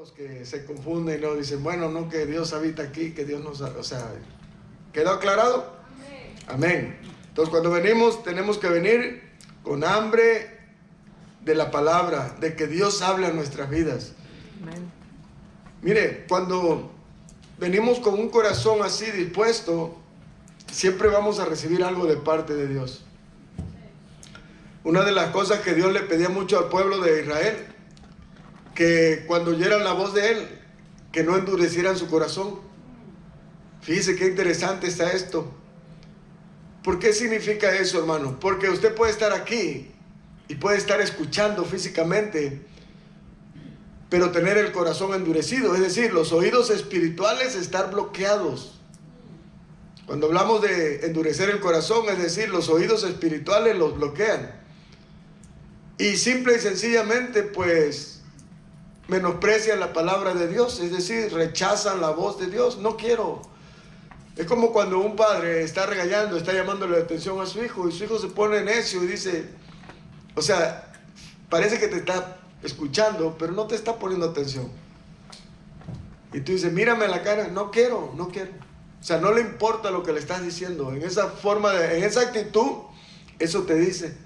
los que se confunden y luego dicen, bueno, no, que Dios habita aquí, que Dios nos... O sea, ¿quedó aclarado? Amén. Entonces, cuando venimos, tenemos que venir con hambre de la palabra, de que Dios hable a nuestras vidas. Amén. Mire, cuando venimos con un corazón así dispuesto, siempre vamos a recibir algo de parte de Dios. Una de las cosas que Dios le pedía mucho al pueblo de Israel, que cuando oyeran la voz de Él, que no endurecieran su corazón. Fíjese qué interesante está esto. ¿Por qué significa eso, hermano? Porque usted puede estar aquí y puede estar escuchando físicamente, pero tener el corazón endurecido, es decir, los oídos espirituales estar bloqueados. Cuando hablamos de endurecer el corazón, es decir, los oídos espirituales los bloquean. Y simple y sencillamente, pues, menosprecian la palabra de Dios, es decir, rechazan la voz de Dios. No quiero. Es como cuando un padre está regañando, está llamándole la atención a su hijo, y su hijo se pone necio y dice, o sea, parece que te está escuchando, pero no te está poniendo atención. Y tú dices, mírame a la cara, no quiero. O sea, no le importa lo que le estás diciendo. En esa forma, en esa actitud, eso te dice.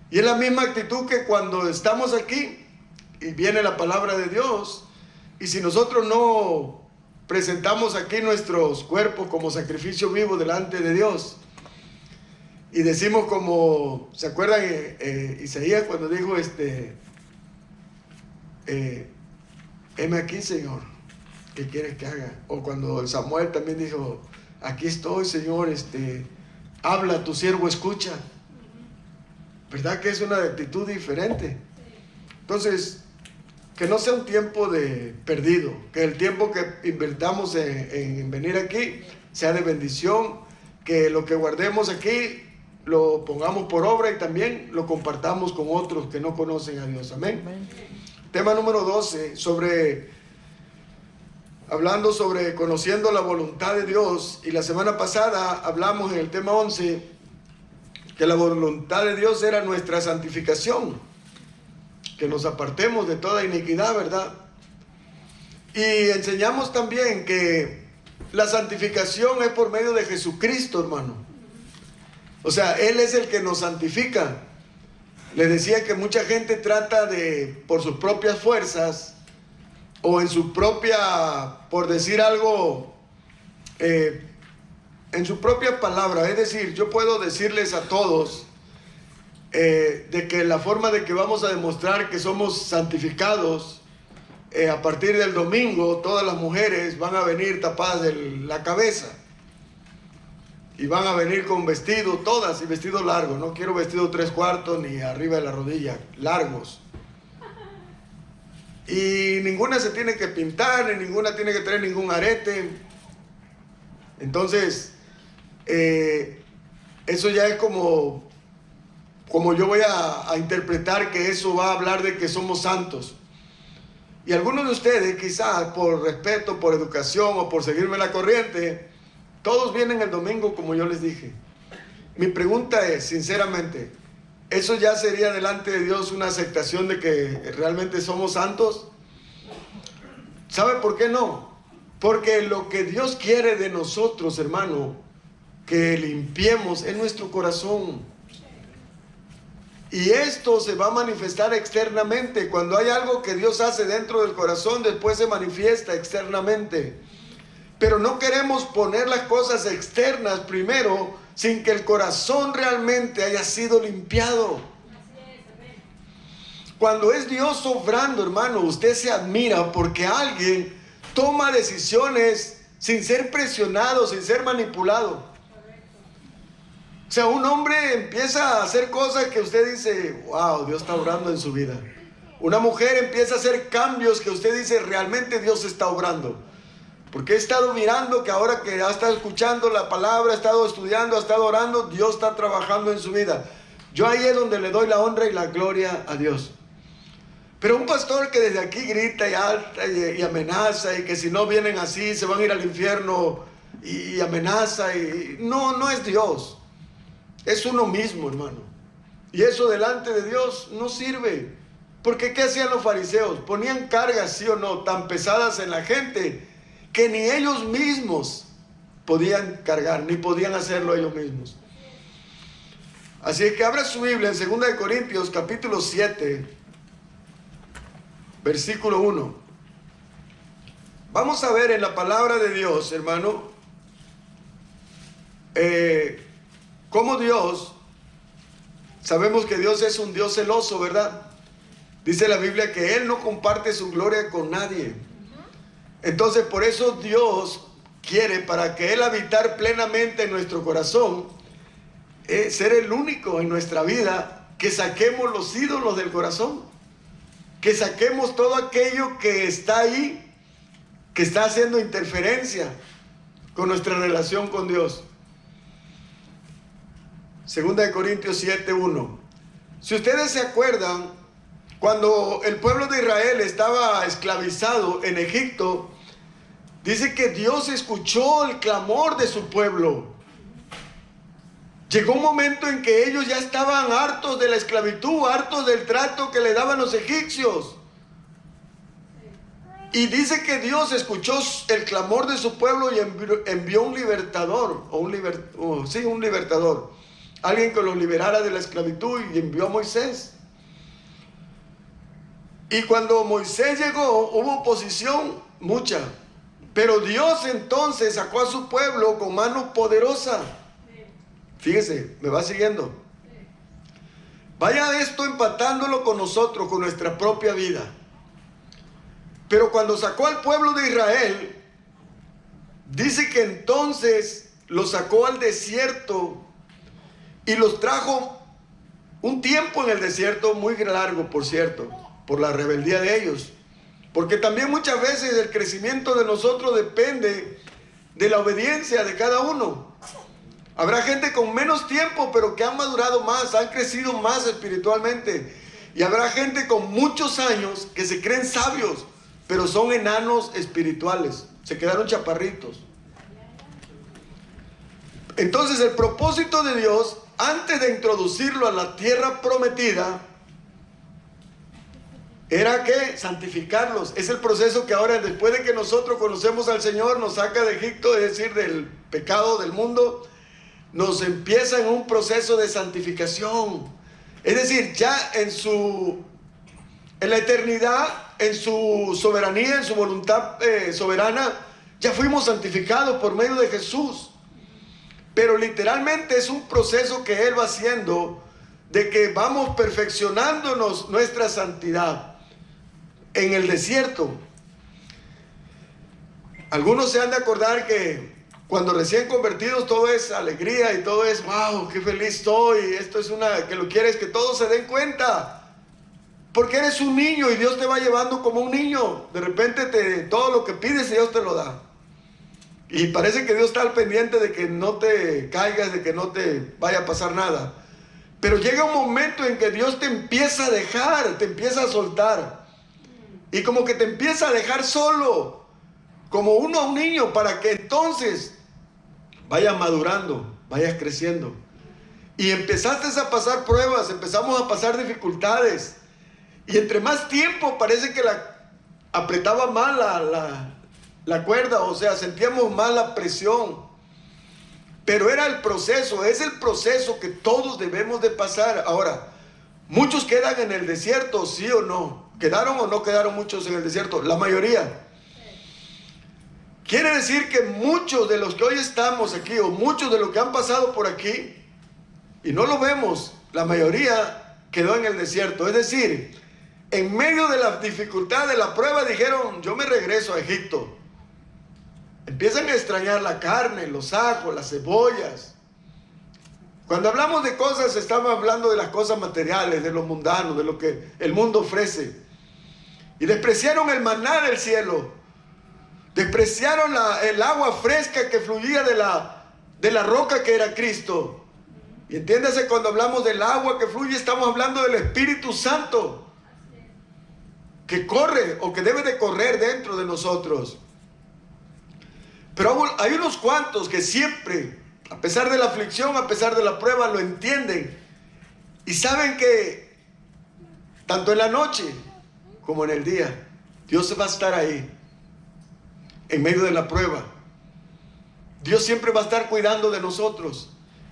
Y es la misma actitud que cuando estamos aquí y viene la palabra de Dios, y si nosotros no presentamos aquí nuestros cuerpos como sacrificio vivo delante de Dios, y decimos como, ¿se acuerdan Isaías cuando dijo heme aquí, Señor, ¿qué quieres que haga? O cuando Samuel también dijo, aquí estoy, Señor, habla, tu siervo escucha. ¿Verdad que es una actitud diferente? Entonces, que no sea un tiempo de perdido, que el tiempo que invertamos en venir aquí sea de bendición, que lo que guardemos aquí lo pongamos por obra y también lo compartamos con otros que no conocen a Dios. Amén. Amén. Tema número 12, hablando sobre conociendo la voluntad de Dios. Y la semana pasada hablamos en el tema 11 que la voluntad de Dios era nuestra santificación, que nos apartemos de toda iniquidad, ¿verdad? Y enseñamos también que la santificación es por medio de Jesucristo, hermano. O sea, Él es el que nos santifica. Les decía que mucha gente trata de, por sus propias fuerzas, o en su propia, por decir algo, en su propia palabra, es decir, yo puedo decirles a todos de que la forma de que vamos a demostrar que somos santificados, a partir del domingo, todas las mujeres van a venir tapadas de la cabeza y van a venir con vestido, todas, y vestido largo. No quiero vestido 3/4 ni arriba de la rodilla, largos. Y ninguna se tiene que pintar, ni ninguna tiene que tener ningún arete. Entonces, eso ya es como yo voy a interpretar que eso va a hablar de que somos santos. Y algunos de ustedes, quizás por respeto, por educación o por seguirme la corriente, todos vienen el domingo como yo les dije. Mi pregunta es, sinceramente, ¿eso ya sería delante de Dios una aceptación de que realmente somos santos? ¿Sabe por qué no? Porque lo que Dios quiere de nosotros, hermano, que limpiemos en nuestro corazón. Y esto se va a manifestar externamente. Cuando hay algo que Dios hace dentro del corazón, después se manifiesta externamente. Pero no queremos poner las cosas externas primero sin que el corazón realmente haya sido limpiado. Cuando es Dios obrando, hermano, usted se admira porque alguien toma decisiones sin ser presionado, sin ser manipulado. O sea, un hombre empieza a hacer cosas que usted dice, wow, Dios está obrando en su vida. Una mujer empieza a hacer cambios que usted dice, realmente Dios está obrando. Porque he estado mirando que ahora que ha estado escuchando la palabra, ha estado estudiando, ha estado orando, Dios está trabajando en su vida. Yo ahí es donde le doy la honra y la gloria a Dios. Pero un pastor que desde aquí grita y alta y amenaza, y que si no vienen así se van a ir al infierno, y amenaza, no es Dios. Es uno mismo, hermano. Y eso delante de Dios no sirve. Porque ¿qué hacían los fariseos? Ponían cargas, sí o no, tan pesadas en la gente que ni ellos mismos podían cargar, ni podían hacerlo ellos mismos. Así es que abra su Biblia en 2 de Corintios capítulo 7, versículo 1. Vamos a ver en la palabra de Dios, hermano, cómo Dios, sabemos que Dios es un Dios celoso, ¿verdad? Dice la Biblia que Él no comparte su gloria con nadie. Entonces por eso Dios quiere, para que Él habitar plenamente en nuestro corazón, ser el único en nuestra vida, que saquemos los ídolos del corazón, que saquemos todo aquello que está ahí, que está haciendo interferencia con nuestra relación con Dios. 2 de Corintios 7:1. Si ustedes se acuerdan, cuando el pueblo de Israel estaba esclavizado en Egipto, dice que Dios escuchó el clamor de su pueblo. Llegó un momento en que ellos ya estaban hartos de la esclavitud, hartos del trato que le daban los egipcios. Y dice que Dios escuchó el clamor de su pueblo y envió un libertador, un libertador, alguien que los liberara de la esclavitud, y envió a Moisés. Y cuando Moisés llegó, hubo oposición, mucha. Pero Dios entonces sacó a su pueblo con mano poderosa. Fíjese, me va siguiendo. Vaya esto empatándolo con nosotros, con nuestra propia vida. Pero cuando sacó al pueblo de Israel, dice que entonces los sacó al desierto y los trajo un tiempo en el desierto, muy largo, por cierto, por la rebeldía de ellos. Porque también muchas veces el crecimiento de nosotros depende de la obediencia de cada uno. Habrá gente con menos tiempo, pero que han madurado más, han crecido más espiritualmente. Y habrá gente con muchos años que se creen sabios, pero son enanos espirituales, se quedaron chaparritos. Entonces el propósito de Dios, antes de introducirlo a la tierra prometida, era que santificarlos. Es el proceso que ahora, después de que nosotros conocemos al Señor, nos saca de Egipto, es decir, del pecado del mundo, nos empieza en un proceso de santificación. Es decir, ya en la eternidad, en su soberanía, en su voluntad soberana, ya fuimos santificados por medio de Jesús. Pero literalmente es un proceso que Él va haciendo, de que vamos perfeccionándonos nuestra santidad en el desierto. Algunos se han de acordar que cuando recién convertidos todo es alegría y todo es wow, qué feliz estoy. Esto es que lo quieres que todos se den cuenta, porque eres un niño y Dios te va llevando como un niño. De repente todo lo que pides Dios te lo da, y parece que Dios está al pendiente de que no te caigas, de que no te vaya a pasar nada. Pero llega un momento en que Dios te empieza a dejar, te empieza a soltar, y como que te empieza a dejar solo, como uno a un niño, para que entonces vayas madurando, vayas creciendo. Y empezaste a pasar pruebas, empezamos a pasar dificultades, y entre más tiempo parece que apretaba más la cuerda, o sea, sentíamos más la presión. Pero era el proceso, es el proceso que todos debemos de pasar. Ahora, muchos quedan en el desierto, ¿sí o no? ¿Quedaron o no quedaron muchos en el desierto? La mayoría. Quiere decir que muchos de los que hoy estamos aquí, o muchos de los que han pasado por aquí, y no lo vemos, la mayoría quedó en el desierto. Es decir, en medio de la dificultad de la prueba dijeron, yo me regreso a Egipto. Empiezan a extrañar la carne, los ajos, las cebollas. Cuando hablamos de cosas, estamos hablando de las cosas materiales, de lo mundano, de lo que el mundo ofrece. Y despreciaron el maná del cielo. Despreciaron el agua fresca que fluía de la roca que era Cristo. Y entiéndase, cuando hablamos del agua que fluye, estamos hablando del Espíritu Santo, que corre o que debe de correr dentro de nosotros. Pero hay unos cuantos que siempre, a pesar de la aflicción, a pesar de la prueba, lo entienden y saben que tanto en la noche como en el día. Dios va a estar ahí, en medio de la prueba. Dios siempre va a estar cuidando de nosotros.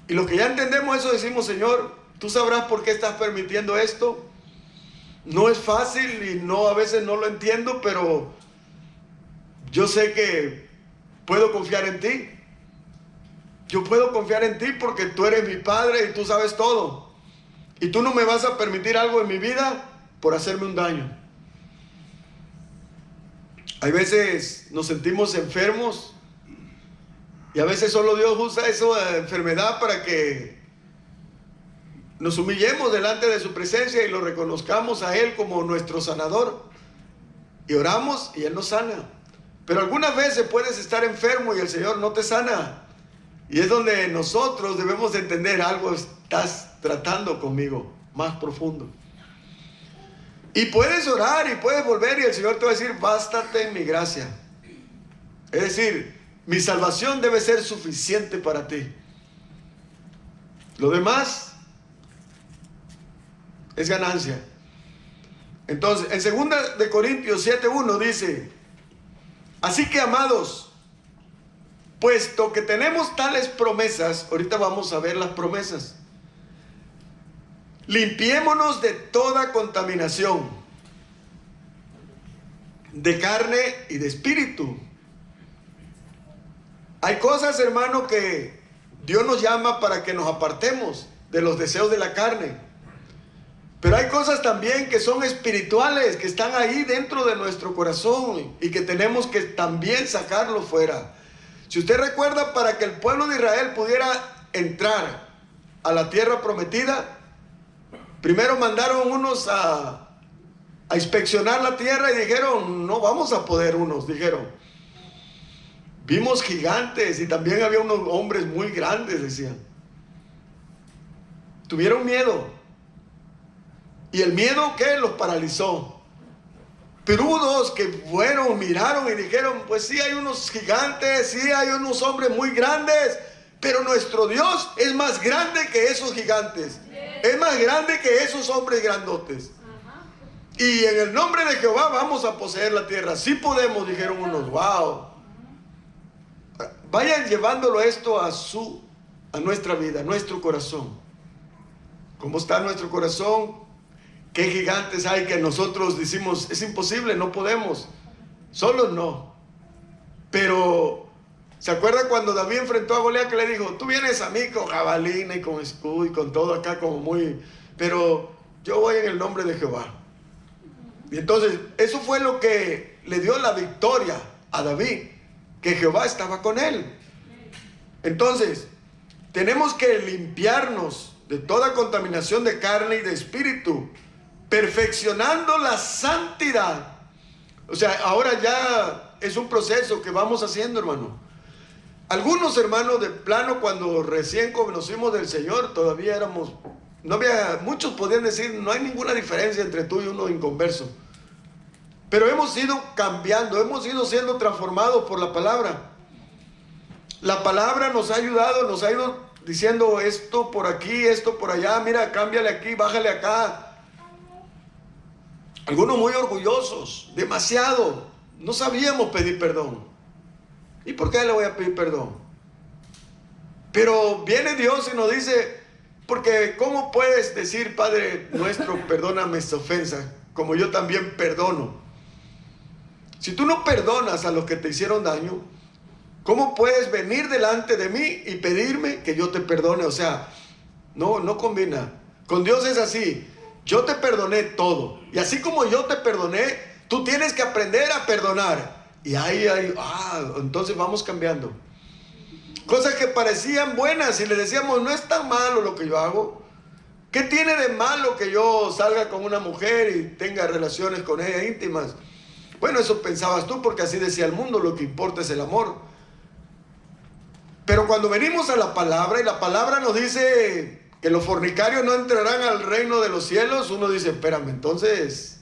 Y lo que ya entendemos eso, decimos: Señor, tú sabrás por qué estás permitiendo esto. No es fácil y no, a veces no lo entiendo, pero yo sé que puedo confiar en ti. Yo puedo confiar en ti porque tú eres mi Padre y tú sabes todo. Y tú no me vas a permitir algo en mi vida por hacerme un daño. Hay veces nos sentimos enfermos y a veces solo Dios usa esa enfermedad para que nos humillemos delante de su presencia y lo reconozcamos a Él como nuestro sanador. Y oramos y Él nos sana. Pero algunas veces puedes estar enfermo y el Señor no te sana. Y es donde nosotros debemos de entender: algo estás tratando conmigo más profundo. Y puedes orar y puedes volver y el Señor te va a decir: bástate en mi gracia. Es decir, mi salvación debe ser suficiente para ti. Lo demás es ganancia. Entonces, en 2 de Corintios 7:1 dice: así que, amados, puesto que tenemos tales promesas, ahorita vamos a ver las promesas, limpiémonos de toda contaminación, de carne y de espíritu. Hay cosas, hermano, que Dios nos llama para que nos apartemos de los deseos de la carne. Pero hay cosas también que son espirituales, que están ahí dentro de nuestro corazón y que tenemos que también sacarlo fuera. Si usted recuerda, para que el pueblo de Israel pudiera entrar a la tierra prometida, primero mandaron unos a inspeccionar la tierra y dijeron: no vamos a poder. Unos dijeron: vimos gigantes y también había unos hombres muy grandes, decían. Tuvieron miedo. Y el miedo, ¿qué? Los paralizó. Pero hubo dos que fueron, miraron y dijeron: pues sí hay unos gigantes, sí hay unos hombres muy grandes, pero nuestro Dios es más grande que esos gigantes. Es más grande que esos hombres grandotes. Y en el nombre de Jehová vamos a poseer la tierra. Sí podemos, dijeron unos. Wow. Vayan llevándolo esto a nuestra vida, a nuestro corazón. ¿Cómo está nuestro corazón? ¿Qué gigantes hay que nosotros decimos: es imposible, no podemos? Solos no. Pero ¿se acuerda cuando David enfrentó a Goliat, que le dijo: tú vienes a mí con jabalina y con escudo y con todo acá como muy... pero yo voy en el nombre de Jehová? Y entonces eso fue lo que le dio la victoria a David, que Jehová estaba con él. Entonces tenemos que limpiarnos de toda contaminación de carne y de espíritu, perfeccionando la santidad. O sea, ahora ya es un proceso que vamos haciendo, hermano. Algunos hermanos de plano, cuando recién conocimos del Señor, todavía éramos, no había, muchos podían decir: no hay ninguna diferencia entre tú y uno inconverso. Pero hemos ido cambiando, hemos ido siendo transformados por la palabra. La palabra nos ha ayudado, nos ha ido diciendo: esto por aquí, esto por allá, mira, cámbiale aquí, bájale acá. Algunos muy orgullosos, demasiado. No sabíamos pedir perdón. ¿Y por qué le voy a pedir perdón? Pero viene Dios y nos dice: porque ¿cómo puedes decir: Padre nuestro, perdóname esta ofensa, como yo también perdono? Si tú no perdonas a los que te hicieron daño, ¿cómo puedes venir delante de mí y pedirme que yo te perdone? O sea, no combina. Con Dios es así: yo te perdoné todo, y así como yo te perdoné, tú tienes que aprender a perdonar. Y entonces vamos cambiando. Cosas que parecían buenas y le decíamos: no es tan malo lo que yo hago. ¿Qué tiene de malo que yo salga con una mujer y tenga relaciones con ella íntimas? Bueno, eso pensabas tú, porque así decía el mundo: lo que importa es el amor. Pero cuando venimos a la palabra, y la palabra nos dice que los fornicarios no entrarán al reino de los cielos, uno dice: espérame, entonces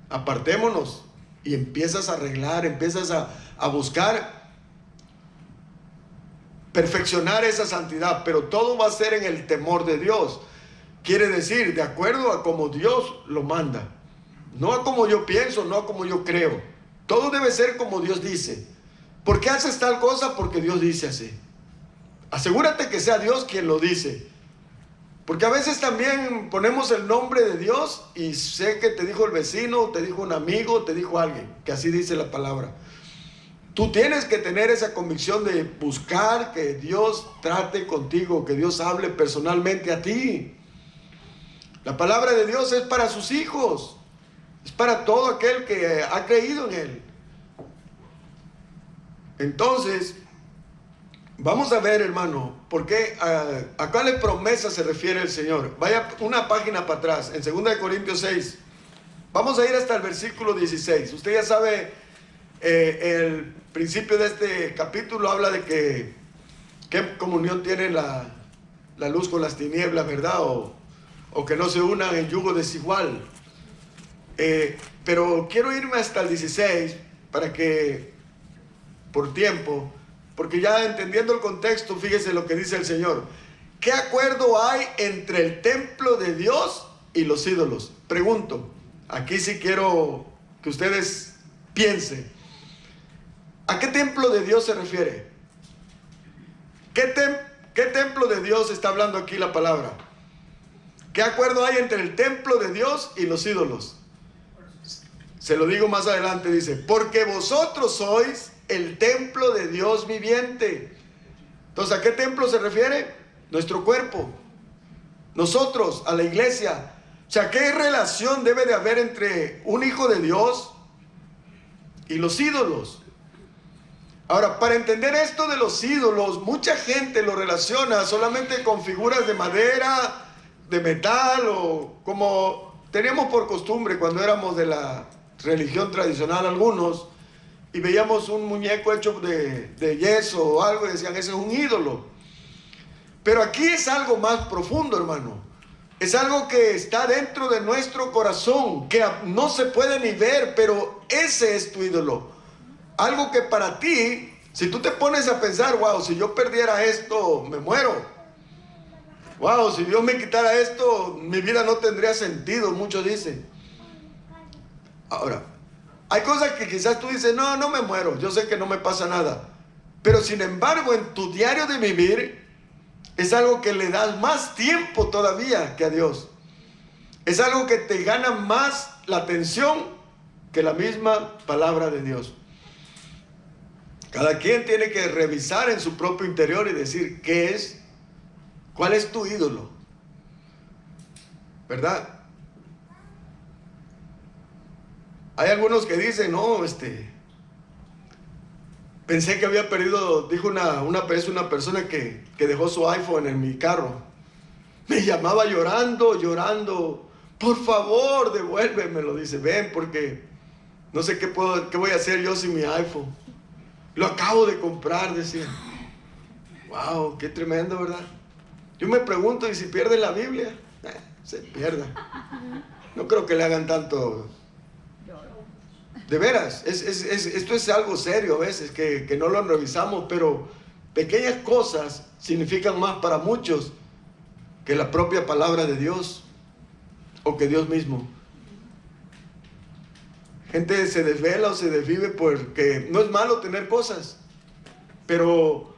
apartémonos. Y empiezas a arreglar, empiezas a buscar perfeccionar esa santidad, pero todo va a ser en el temor de Dios. quiere decir de acuerdo a como Dios lo manda. No a como yo pienso, no a como yo creo. Todo debe ser como Dios dice. ¿Por qué haces tal cosa? Porque Dios dice así. Asegúrate que sea Dios quien lo dice. Porque a veces también ponemos el nombre de Dios y sé que te dijo el vecino, te dijo un amigo, te dijo alguien, que así dice la palabra. Tú tienes que tener esa convicción de buscar que Dios trate contigo, que Dios hable personalmente a ti. La palabra de Dios es para sus hijos, es para todo aquel que ha creído en Él. Entonces, vamos a ver, hermano, porque a cuáles promesas se refiere el Señor. Vaya una página para atrás, en 2 Corintios 6. Vamos a ir hasta el versículo 16. Usted ya sabe, el principio de este capítulo habla de que qué comunión tiene la luz con las tinieblas, ¿verdad? O que no se unan en yugo desigual. Pero quiero irme hasta el 16 para que, por tiempo, porque ya entendiendo el contexto, fíjese lo que dice el Señor. ¿Qué acuerdo hay entre el templo de Dios y los ídolos? Pregunto, aquí sí quiero que ustedes piensen. ¿A qué templo de Dios se refiere? ¿Qué templo de Dios está hablando aquí la palabra? ¿Qué acuerdo hay entre el templo de Dios y los ídolos? Se lo digo más adelante, dice, porque vosotros sois el templo de Dios viviente. Entonces, ¿a qué templo se refiere? Nuestro cuerpo. Nosotros, a la iglesia. O sea, ¿qué relación debe de haber entre un hijo de Dios y los ídolos? Ahora, para entender esto de los ídolos, mucha gente lo relaciona solamente con figuras de madera, de metal, o como teníamos por costumbre cuando éramos de la religión tradicional algunos, y veíamos un muñeco hecho de yeso o algo y decían, ese es un ídolo. Pero aquí es algo más profundo, hermano. Es algo que está dentro de nuestro corazón, que no se puede ni ver, pero ese es tu ídolo. Algo que para ti, si tú te pones a pensar, wow, si yo perdiera esto, me muero. Wow, si Dios me quitara esto, mi vida no tendría sentido, muchos dicen. Ahora, hay cosas que quizás tú dices, no me muero, yo sé que no me pasa nada. Pero sin embargo, en tu diario de vivir, es algo que le das más tiempo todavía que a Dios. Es algo que te gana más la atención que la misma palabra de Dios. Cada quien tiene que revisar en su propio interior y decir, ¿qué es? ¿Cuál es tu ídolo? ¿Verdad? Hay algunos que dicen, no, pensé que había perdido, dijo una persona que dejó su iPhone en mi carro. Me llamaba llorando, por favor, devuélvemelo. Dice, ven, porque no sé qué voy a hacer yo sin mi iPhone. Lo acabo de comprar, decía. Wow, qué tremendo, ¿verdad? Yo me pregunto, ¿y si pierde la Biblia? Se pierda. No creo que le hagan tanto. De veras, esto es algo serio a veces, que no lo revisamos, pero pequeñas cosas significan más para muchos que la propia palabra de Dios o que Dios mismo. Gente se desvela o se desvive porque no es malo tener cosas, pero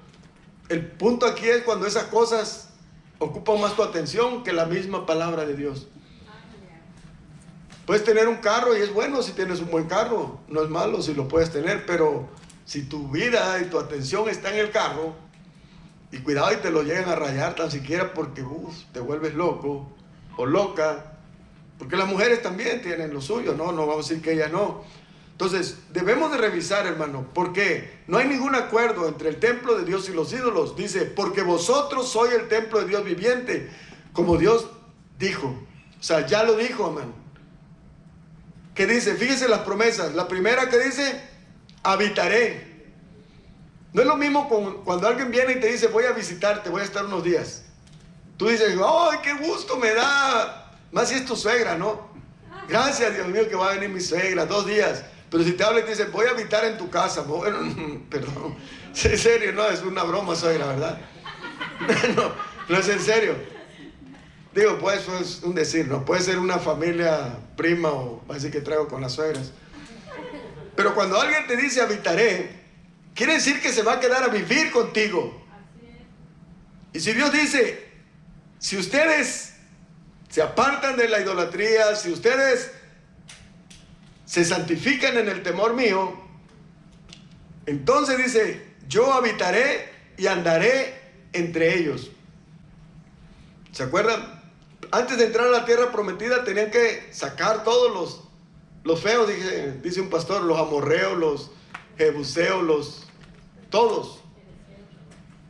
el punto aquí es cuando esas cosas ocupan más tu atención que la misma palabra de Dios. Puedes tener un carro y es bueno si tienes un buen carro, no es malo si lo puedes tener, pero si tu vida y tu atención está en el carro, y cuidado y te lo llegan a rayar tan siquiera porque te vuelves loco o loca, porque las mujeres también tienen lo suyo, no vamos a decir que ellas no. Entonces debemos de revisar, hermano, porque no hay ningún acuerdo entre el templo de Dios y los ídolos. Dice, porque vosotros sois el templo de Dios viviente, como Dios dijo. O sea, ya lo dijo, hermano. ¿Qué dice? Fíjese las promesas. La primera que dice, habitaré. No es lo mismo cuando alguien viene y te dice, voy a visitarte, voy a estar unos días. Tú dices, ¡ay, qué gusto me da! Más si es tu suegra, ¿no? Gracias, Dios mío, que va a venir mi suegra, 2 días. Pero si te habla y te dice, voy a habitar en tu casa. Bueno, perdón. En serio, no, es una broma, suegra, ¿verdad? No es en serio. Digo, pues eso es un decir, no puede ser una familia prima o así que traigo con las suegras. Pero cuando alguien te dice habitaré, quiere decir que se va a quedar a vivir contigo. Y si Dios dice, si ustedes se apartan de la idolatría, si ustedes se santifican en el temor mío, entonces dice, yo habitaré y andaré entre ellos. ¿Se acuerdan? Antes de entrar a la tierra prometida tenían que sacar todos los feos, dice un pastor, los amorreos, los jebuseos, todos.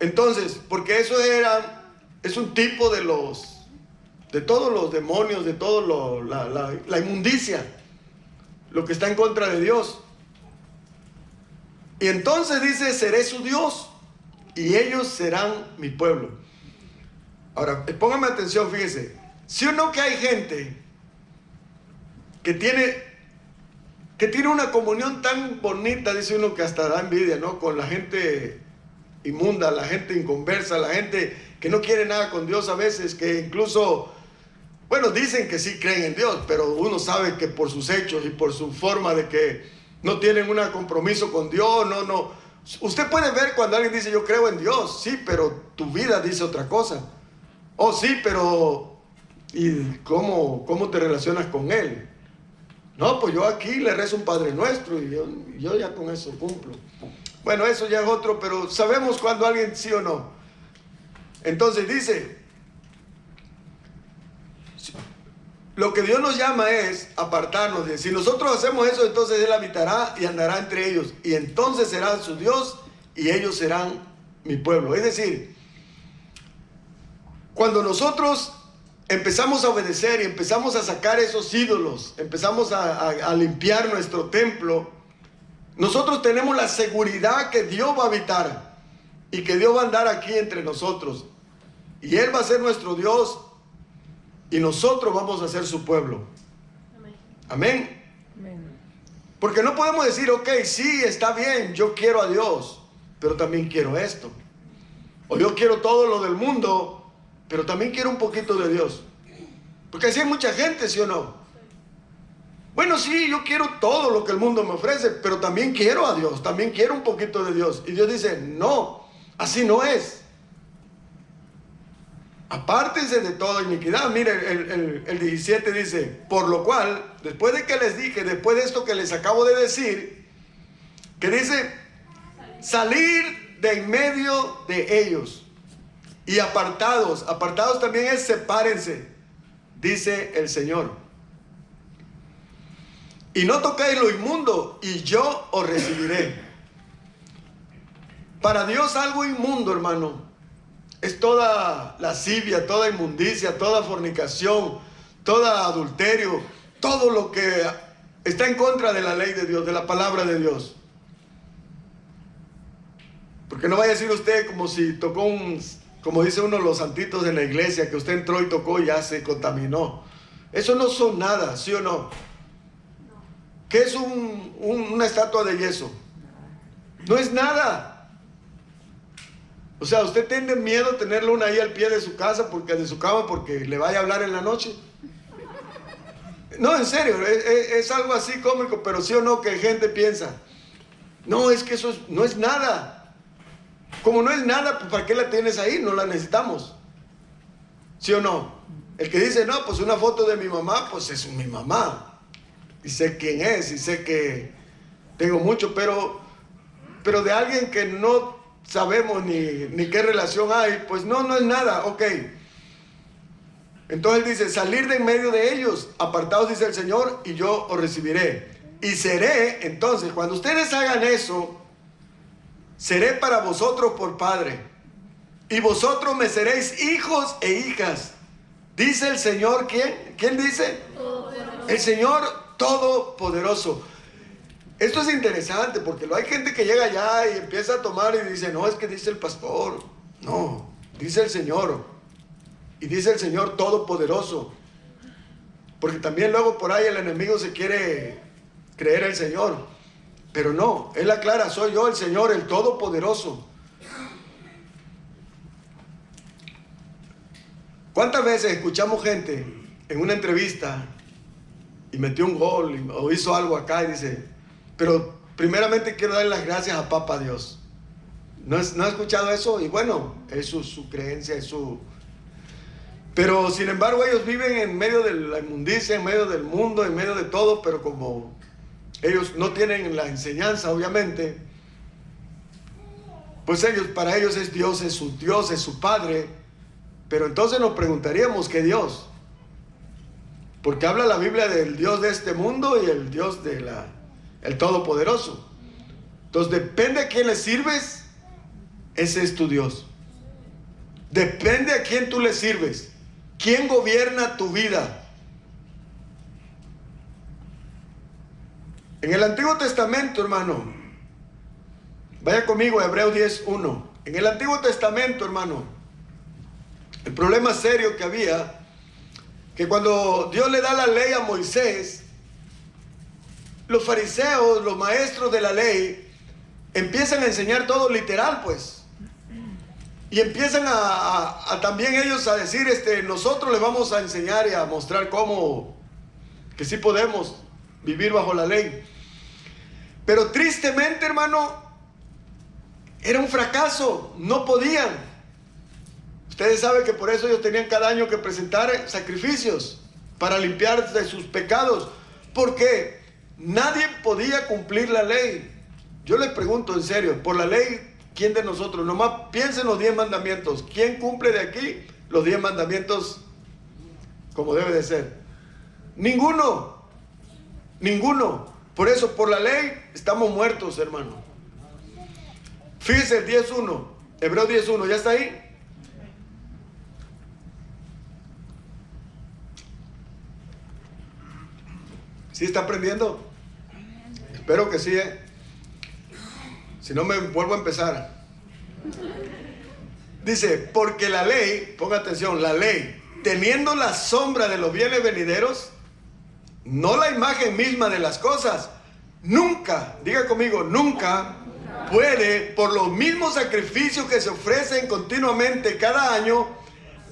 Entonces, porque eso es un tipo de todos los demonios, de todo la inmundicia, lo que está en contra de Dios. Y entonces dice, seré su Dios y ellos serán mi pueblo. Ahora, póngame atención, fíjese. Si uno que hay gente que tiene una comunión tan bonita, dice uno que hasta da envidia, ¿no? Con la gente inmunda, la gente inconversa, la gente que no quiere nada con Dios a veces, que incluso, bueno, dicen que sí creen en Dios, pero uno sabe que por sus hechos y por su forma de que no tienen un compromiso con Dios, no. Usted puede ver cuando alguien dice yo creo en Dios, sí, pero tu vida dice otra cosa. Oh, sí, pero ¿y cómo te relacionas con Él? No, pues yo aquí le rezo un Padre Nuestro y yo ya con eso cumplo. Bueno, eso ya es otro, pero sabemos cuando alguien sí o no. Entonces dice, lo que Dios nos llama es apartarnos. Si nosotros hacemos eso, entonces Él habitará y andará entre ellos. Y entonces será su Dios y ellos serán mi pueblo. Es decir, cuando nosotros empezamos a obedecer y empezamos a sacar esos ídolos, empezamos a limpiar nuestro templo, nosotros tenemos la seguridad que Dios va a habitar y que Dios va a andar aquí entre nosotros. Y Él va a ser nuestro Dios y nosotros vamos a ser su pueblo. Amén. Amén. Porque no podemos decir, ok, sí, está bien, yo quiero a Dios, pero también quiero esto. O yo quiero todo lo del mundo, pero también quiero un poquito de Dios. Porque así hay mucha gente, ¿sí o no? Bueno, sí, yo quiero todo lo que el mundo me ofrece, pero también quiero a Dios, también quiero un poquito de Dios. Y Dios dice, no, así no es. Apártense de toda iniquidad. Mire, el 17 dice, por lo cual, después de que les dije, después de esto que les acabo de decir, que dice, salir de en medio de ellos. Y apartados también es sepárense, dice el Señor. Y no toquéis lo inmundo, y yo os recibiré. Para Dios algo inmundo, hermano, es toda lascivia, toda inmundicia, toda fornicación, todo adulterio, todo lo que está en contra de la ley de Dios, de la palabra de Dios. Porque no vaya a decir usted como si tocó como dice uno los santitos en la iglesia, que usted entró y tocó y ya se contaminó. Eso no son nada, ¿sí o no? ¿Qué es una estatua de yeso? No es nada. O sea, ¿usted tiene miedo tenerlo una ahí al pie de su casa, de su cama, porque le vaya a hablar en la noche? No, en serio, es algo así cómico, pero sí o no que gente piensa, no, es que eso no es nada. Como no es nada, pues ¿para qué la tienes ahí? No la necesitamos. ¿Sí o no? El que dice, no, pues una foto de mi mamá, pues es mi mamá. Y sé quién es, y sé que tengo mucho, pero de alguien que no sabemos ni qué relación hay, pues no es nada, ok. Entonces él dice, salir de en medio de ellos, apartados, dice el Señor, y yo os recibiré. Y seré, entonces, cuando ustedes hagan eso, seré para vosotros por padre, y vosotros me seréis hijos e hijas. Dice el Señor, ¿quién? ¿Quién dice? El Señor Todopoderoso. Esto es interesante porque hay gente que llega allá y empieza a tomar y dice, no, es que dice el pastor. No, dice el Señor. Y dice el Señor Todopoderoso. Porque también luego por ahí el enemigo se quiere creer el Señor. Pero no, Él aclara, soy yo el Señor, el Todopoderoso. ¿Cuántas veces escuchamos gente en una entrevista y metió un gol o hizo algo acá y dice, pero primeramente quiero darle las gracias a Papá Dios? ¿No ha escuchado eso? Y bueno, es su creencia, es su... Pero sin embargo ellos viven en medio de la inmundicia, en medio del mundo, en medio de todo, pero como ellos no tienen la enseñanza, obviamente, pues para ellos es Dios, es su Padre. Pero entonces nos preguntaríamos, ¿qué Dios? Porque habla la Biblia del Dios de este mundo y el Dios el Todopoderoso. Entonces depende a quién le sirves, ese es tu Dios. Depende a quién tú le sirves. ¿Quién gobierna tu vida? En el Antiguo Testamento, hermano, vaya conmigo a Hebreos 10:1. En el Antiguo Testamento, hermano, el problema serio que había, que cuando Dios le da la ley a Moisés, los fariseos, los maestros de la ley, empiezan a enseñar todo literal, pues. Y empiezan a también ellos a decir, nosotros les vamos a enseñar y a mostrar cómo, que sí podemos vivir bajo la ley. Pero tristemente, hermano, era un fracaso, no podían. Ustedes saben que por eso ellos tenían cada año que presentar sacrificios para limpiar de sus pecados, porque nadie podía cumplir la ley. Yo les pregunto en serio, por la ley, ¿quién de nosotros? Nomás piensen los 10 mandamientos. ¿Quién cumple de aquí los 10 mandamientos como debe de ser? Ninguno. Ninguno. Por eso, por la ley, estamos muertos, hermano. Fíjense el 10:1. Hebreos 10:1. ¿Ya está ahí? ¿Sí está aprendiendo? Espero que sí, Si no, me vuelvo a empezar. Dice, porque la ley, ponga atención, la ley, teniendo la sombra de los bienes venideros, no la imagen misma de las cosas, nunca, diga conmigo, nunca puede, por los mismos sacrificios que se ofrecen continuamente cada año,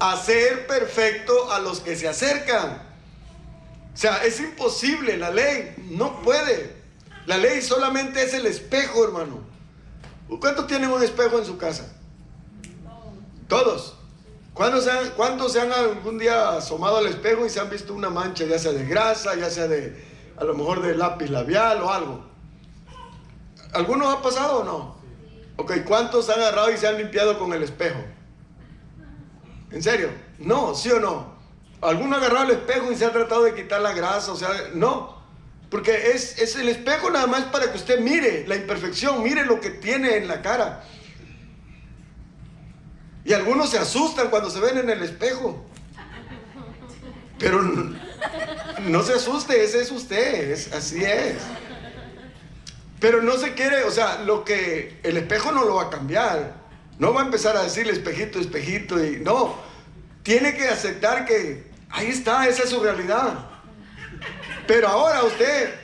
hacer perfecto a los que se acercan. O sea, es imposible, la ley no puede. La ley solamente es el espejo, hermano. ¿Cuántos tienen un espejo en su casa? Todos. ¿Cuántos se han algún día asomado al espejo y se han visto una mancha, ya sea de grasa, ya sea a lo mejor de lápiz labial o algo? ¿Algunos ha pasado o no? Ok, ¿cuántos han agarrado y se han limpiado con el espejo? ¿En serio? No, ¿sí o no? ¿Alguno ha agarrado el espejo y se ha tratado de quitar la grasa? O sea, no. Porque es el espejo nada más para que usted mire la imperfección, mire lo que tiene en la cara. Y algunos se asustan cuando se ven en el espejo. Pero no se asuste, ese es usted, así es. Pero no se quiere, o sea, el espejo no lo va a cambiar. No va a empezar a decirle espejito, espejito, y no. Tiene que aceptar que ahí está, esa es su realidad. Pero ahora usted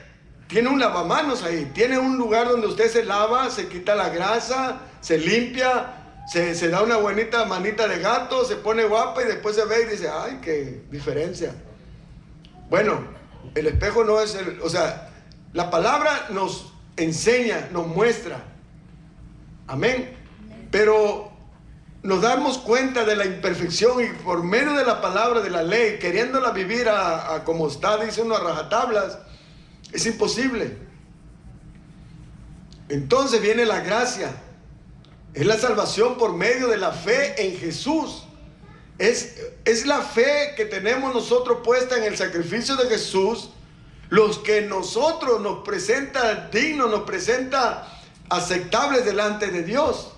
tiene un lavamanos ahí, tiene un lugar donde usted se lava, se quita la grasa, se limpia, se da una buenita manita de gato, se pone guapa y después se ve y dice, ay, qué diferencia. Bueno, el espejo no es o sea, la palabra nos enseña, nos muestra. Amén. Pero nos damos cuenta de la imperfección y por medio de la palabra de la ley, queriéndola vivir a como está, dice uno, a rajatablas, es imposible. Entonces viene la gracia. Es la salvación por medio de la fe en Jesús. Es la fe que tenemos nosotros puesta en el sacrificio de Jesús, los que nosotros nos presenta dignos, nos presenta aceptables delante de Dios.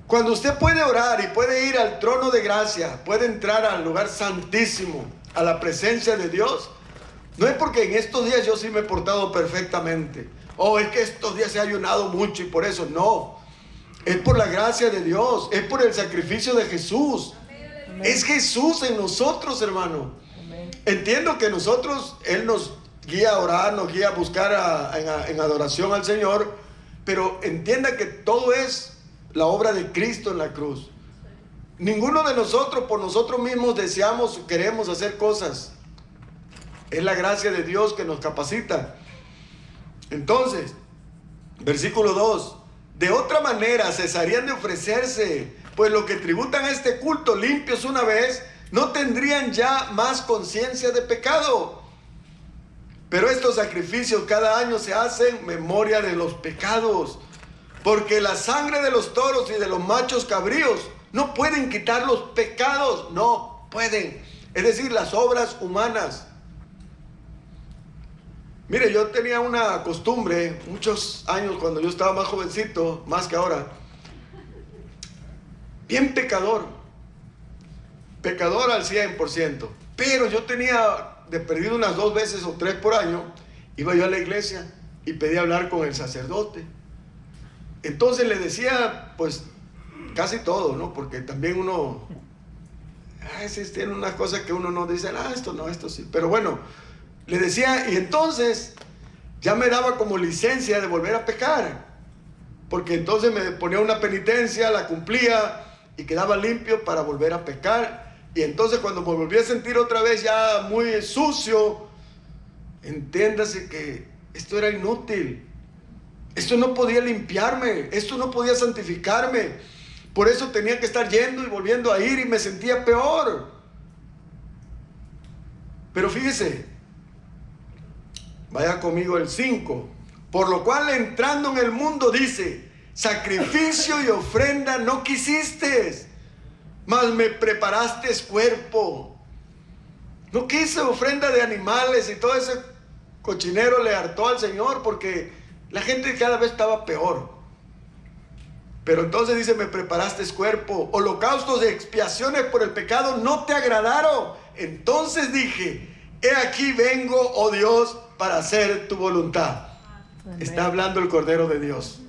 Cuando usted puede orar y puede ir al trono de gracia, puede entrar al lugar santísimo, a la presencia de Dios, no es porque en estos días yo sí me he portado perfectamente, o es que estos días he ayunado mucho y por eso, no. Es por la gracia de Dios, es por el sacrificio de Jesús. Amén. Es Jesús en nosotros, hermano. Amén. Entiendo que nosotros, Él nos guía a orar, nos guía a buscar en adoración al Señor, pero entienda que todo es la obra de Cristo en la cruz. ninguno de nosotros por nosotros mismos deseamos o queremos hacer cosas. Es la gracia de Dios que nos capacita. Entonces, versículo 2. De otra manera cesarían de ofrecerse, pues lo que tributan a este culto limpios una vez, no tendrían ya más conciencia de pecado. Pero estos sacrificios cada año se hacen memoria de los pecados, porque la sangre de los toros y de los machos cabríos no pueden quitar los pecados, no pueden. Es decir, las obras humanas. Mire, yo tenía una costumbre, muchos años cuando yo estaba más jovencito, más que ahora, bien pecador al 100%, pero yo tenía de perdido unas 2 veces o 3 por año, iba yo a la iglesia y pedía hablar con el sacerdote. Entonces le decía, pues, casi todo, ¿no? Porque también uno, a veces tiene unas cosas que uno no dice, esto no, esto sí, pero bueno, le decía, y entonces ya me daba como licencia de volver a pecar, porque entonces me ponía una penitencia, la cumplía y quedaba limpio para volver a pecar. Y entonces cuando me volví a sentir otra vez ya muy sucio, entiéndase que esto era inútil, esto no podía limpiarme, esto no podía santificarme, por eso tenía que estar yendo y volviendo a ir y me sentía peor. Pero fíjese, vaya conmigo el 5. Por lo cual entrando en el mundo dice, sacrificio y ofrenda no quisiste, mas me preparaste cuerpo. No quise ofrenda de animales y todo ese cochinero le hartó al Señor porque la gente cada vez estaba peor. Pero entonces dice, me preparaste cuerpo. Holocaustos de expiaciones por el pecado no te agradaron. Entonces dije, he aquí vengo, oh Dios, para hacer tu voluntad. Está hablando el Cordero de Dios.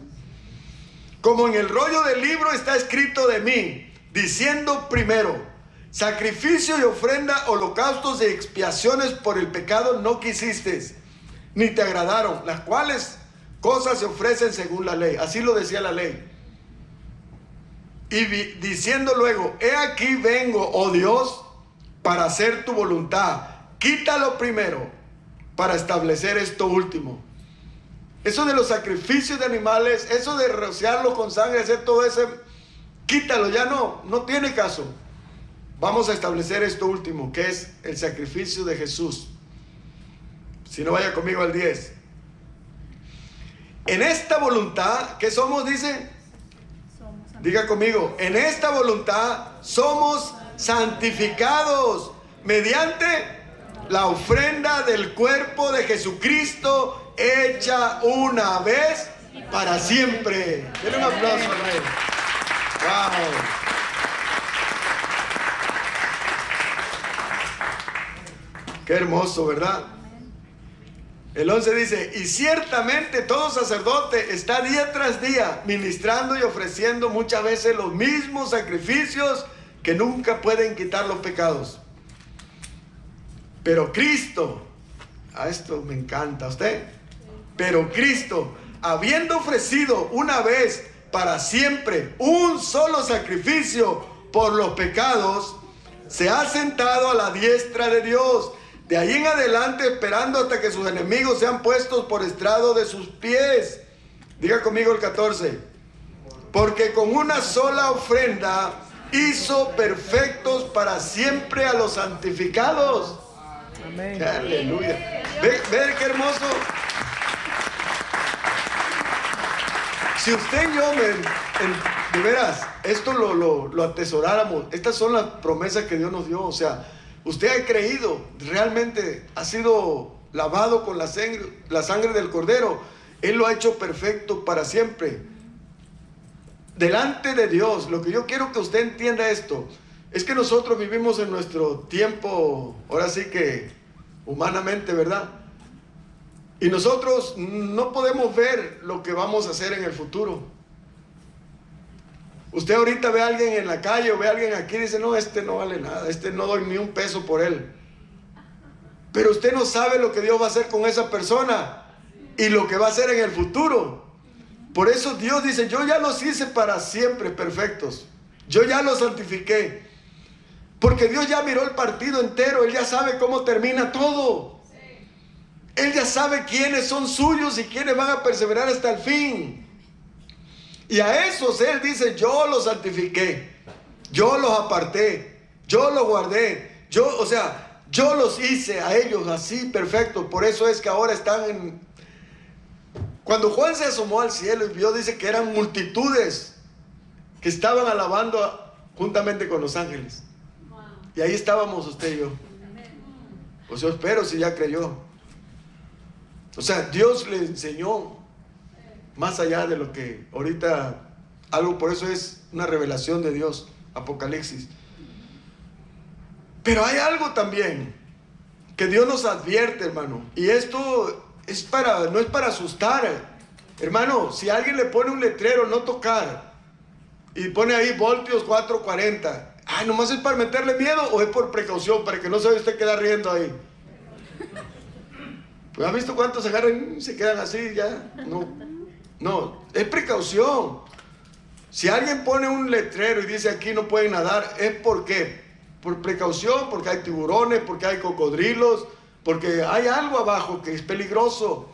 Como en el rollo del libro está escrito de mí, diciendo primero, sacrificio y ofrenda, holocaustos y expiaciones por el pecado no quisiste, ni te agradaron, las cuales cosas se ofrecen según la ley. Así lo decía la ley. Y diciendo luego, he aquí vengo, oh Dios, para hacer tu voluntad. Quítalo primero, para establecer esto último. Eso de los sacrificios de animales, eso de rociarlo con sangre, hacer todo eso, quítalo, ya no tiene caso. Vamos a establecer esto último, que es el sacrificio de Jesús. Si no, vaya conmigo al 10. En esta voluntad, ¿qué somos? Dice, diga conmigo, en esta voluntad somos santificados mediante la ofrenda del cuerpo de Jesucristo, hecha una vez para siempre. Denle un aplauso al Rey. Wow. Qué hermoso, ¿verdad? El 11 dice, y ciertamente todo sacerdote está día tras día ministrando y ofreciendo muchas veces los mismos sacrificios que nunca pueden quitar los pecados. Pero Cristo, a esto me encanta, ¿a usted? Pero Cristo, habiendo ofrecido una vez para siempre un solo sacrificio por los pecados, se ha sentado a la diestra de Dios. De ahí en adelante esperando hasta que sus enemigos sean puestos por estrado de sus pies. Diga conmigo el 14. Porque con una sola ofrenda hizo perfectos para siempre a los santificados. Amén. Aleluya. Ve qué hermoso. Si usted y yo de veras esto lo atesoráramos, estas son las promesas que Dios nos dio. O sea, usted ha creído, realmente ha sido lavado con la sangre del Cordero. Él lo ha hecho perfecto para siempre. Delante de Dios, lo que yo quiero que usted entienda esto, es que nosotros vivimos en nuestro tiempo, ahora sí que humanamente, ¿verdad? Y nosotros no podemos ver lo que vamos a hacer en el futuro. Usted ahorita ve a alguien en la calle o ve a alguien aquí y dice, no, este no vale nada, este no doy ni un peso por él. Pero usted no sabe lo que Dios va a hacer con esa persona y lo que va a hacer en el futuro. Por eso Dios dice, yo ya los hice para siempre perfectos. Yo ya lo santifiqué. Porque Dios ya miró el partido entero. Él ya sabe cómo termina todo. Él ya sabe quiénes son suyos y quiénes van a perseverar hasta el fin. Y a esos Él dice, yo los santifiqué, yo los aparté, yo los guardé, yo los hice a ellos así perfectos. Por eso es que ahora están en... Cuando Juan se asomó al cielo y vio, dice que eran multitudes que estaban alabando juntamente con los ángeles. Y ahí estábamos usted y yo. Pues yo espero si ya creyó. O sea, Dios le enseñó más allá de lo que ahorita, algo, por eso es una revelación de Dios, Apocalipsis. Pero hay algo también que Dios nos advierte, hermano. Y esto no es para asustar. Hermano, si alguien le pone un letrero, no tocar, y pone ahí voltios 440, ¿nomás es para meterle miedo o es por precaución, para que no se vaya usted quedar riendo ahí? Pues ¿ha visto cuántos se agarran y se quedan así ya? No, es precaución. Si alguien pone un letrero y dice aquí no pueden nadar, ¿es por qué? Por precaución, porque hay tiburones, porque hay cocodrilos, porque hay algo abajo que es peligroso.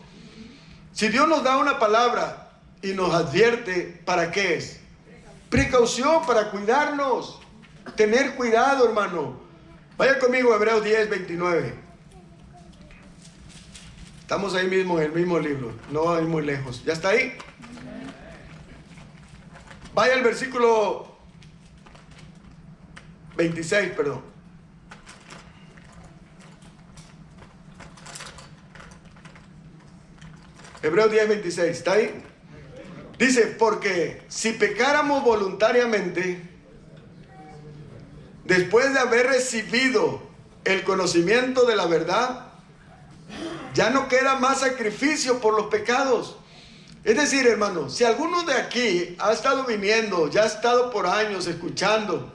Si Dios nos da una palabra y nos advierte, ¿para qué es? Precaución, para cuidarnos. Tener cuidado, hermano. Vaya conmigo a Hebreos 10, 29. Estamos ahí mismo en el mismo libro, no hay muy lejos. ¿Ya está ahí? Vaya al versículo 26, perdón. Hebreos 10, 26, ¿está ahí? Dice, porque si pecáramos voluntariamente, después de haber recibido el conocimiento de la verdad, ya no queda más sacrificio por los pecados. Es decir, hermano, si alguno de aquí ha estado viniendo, ya ha estado por años escuchando,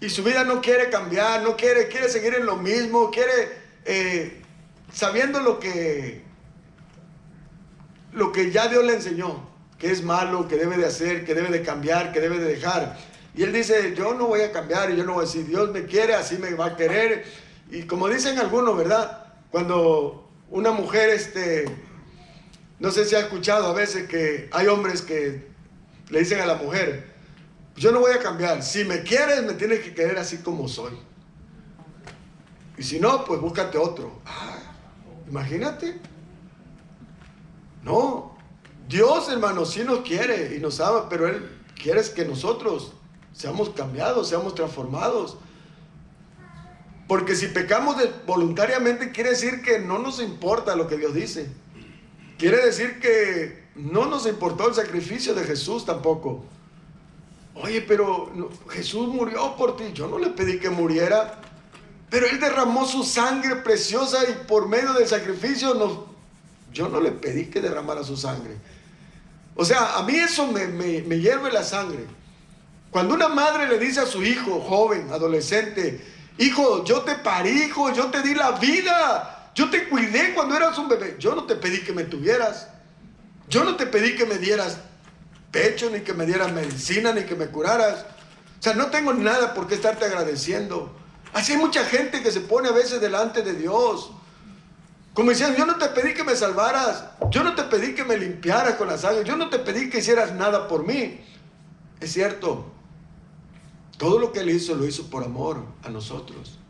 y su vida no quiere cambiar, quiere seguir en lo mismo, sabiendo lo que ya Dios le enseñó, que es malo, que debe de hacer, que debe de cambiar, que debe de dejar. Y él dice, yo no voy a cambiar, y yo no voy a decir, Dios me quiere, así me va a querer. Y como dicen algunos, ¿verdad? Cuando una mujer, no sé si ha escuchado a veces que hay hombres que le dicen a la mujer, yo no voy a cambiar, si me quieres me tienes que querer así como soy. Y si no, pues búscate otro. Imagínate. No, Dios, hermano, sí nos quiere y nos ama, pero Él quiere que nosotros seamos cambiados, seamos transformados. Porque si pecamos voluntariamente, quiere decir que no nos importa lo que Dios dice. Quiere decir que no nos importó el sacrificio de Jesús tampoco. Oye, pero Jesús murió por ti. Yo no le pedí que muriera, pero Él derramó su sangre preciosa y por medio del sacrificio yo no le pedí que derramara su sangre. O sea, a mí eso me hierve la sangre. Cuando una madre le dice a su hijo, joven, adolescente, hijo, yo te parí, hijo, yo te di la vida, yo te cuidé cuando eras un bebé. Yo no te pedí que me tuvieras, yo no te pedí que me dieras pecho, ni que me dieras medicina, ni que me curaras. O sea, no tengo nada por qué estarte agradeciendo. Así hay mucha gente que se pone a veces delante de Dios, como diciendo, yo no te pedí que me salvaras, yo no te pedí que me limpiaras con la sangre, yo no te pedí que hicieras nada por mí. Es cierto, todo lo que Él hizo, lo hizo por amor a nosotros.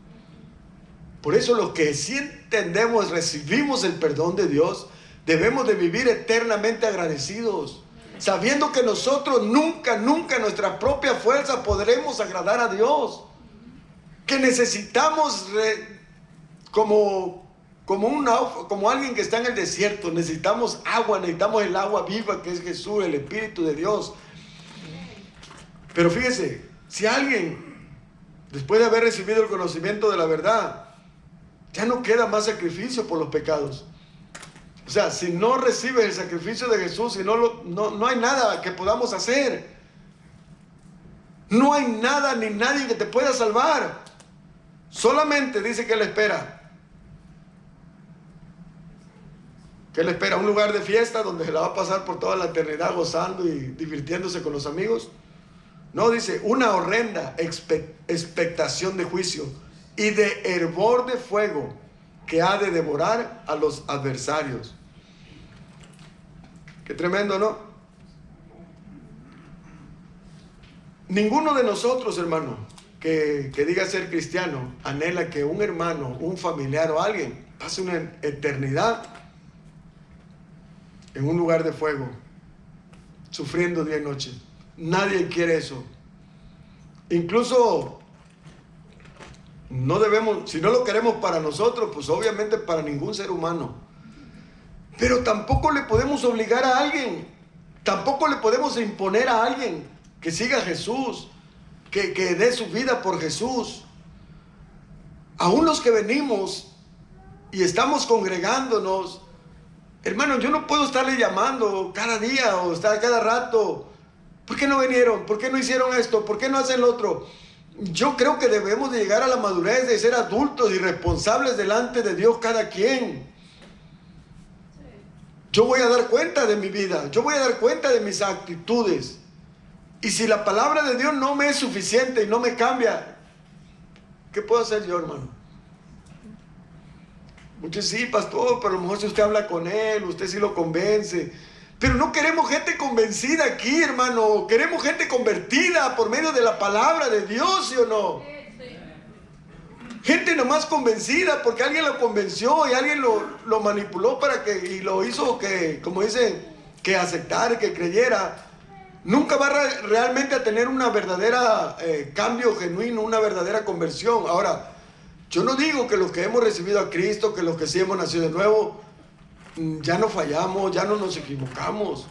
Por eso los que sí entendemos, recibimos el perdón de Dios, debemos de vivir eternamente agradecidos, sabiendo que nosotros nunca en nuestra propia fuerza podremos agradar a Dios, que necesitamos como alguien que está en el desierto, necesitamos agua, necesitamos el agua viva que es Jesús, el Espíritu de Dios. Pero fíjese, si alguien, después de haber recibido el conocimiento de la verdad, ya no queda más sacrificio por los pecados. O sea, si no recibes el sacrificio de Jesús, si no hay nada que podamos hacer. No hay nada ni nadie que te pueda salvar. Solamente dice que Él espera. ¿Qué le espera? ¿Un lugar de fiesta donde se la va a pasar por toda la eternidad gozando y divirtiéndose con los amigos? No, dice, una horrenda expectación de juicio y de hervor de fuego que ha de devorar a los adversarios. Qué tremendo, ¿no? Ninguno de nosotros, hermano, que diga ser cristiano, anhela que un hermano, un familiar o alguien pase una eternidad en un lugar de fuego, sufriendo día y noche. Nadie quiere eso. Incluso no debemos, si no lo queremos para nosotros, pues obviamente para ningún ser humano. Pero tampoco le podemos obligar a alguien, tampoco le podemos imponer a alguien que siga a Jesús, que dé su vida por Jesús. Aún los que venimos y estamos congregándonos, hermano, yo no puedo estarle llamando cada día o estar cada rato. ¿Por qué no vinieron? ¿Por qué no hicieron esto? ¿Por qué no hacen lo otro? Yo creo que debemos de llegar a la madurez de ser adultos y responsables delante de Dios cada quien. Yo voy a dar cuenta de mi vida, yo voy a dar cuenta de mis actitudes. Y si la palabra de Dios no me es suficiente y no me cambia, ¿qué puedo hacer yo, hermano? Muchos sí, pastor, pero a lo mejor si usted habla con él, usted sí lo convence. Pero no queremos gente convencida aquí, hermano. Queremos gente convertida por medio de la palabra de Dios, ¿sí o no? Gente nomás convencida porque alguien lo convenció y alguien lo manipuló para que, y lo hizo que, como dice, que aceptara, que creyera. Nunca va realmente a tener una verdadera cambio genuino, una verdadera conversión. Ahora, yo no digo que los que hemos recibido a Cristo, que los que sí hemos nacido de nuevo, ya no fallamos, ya no nos equivocamos.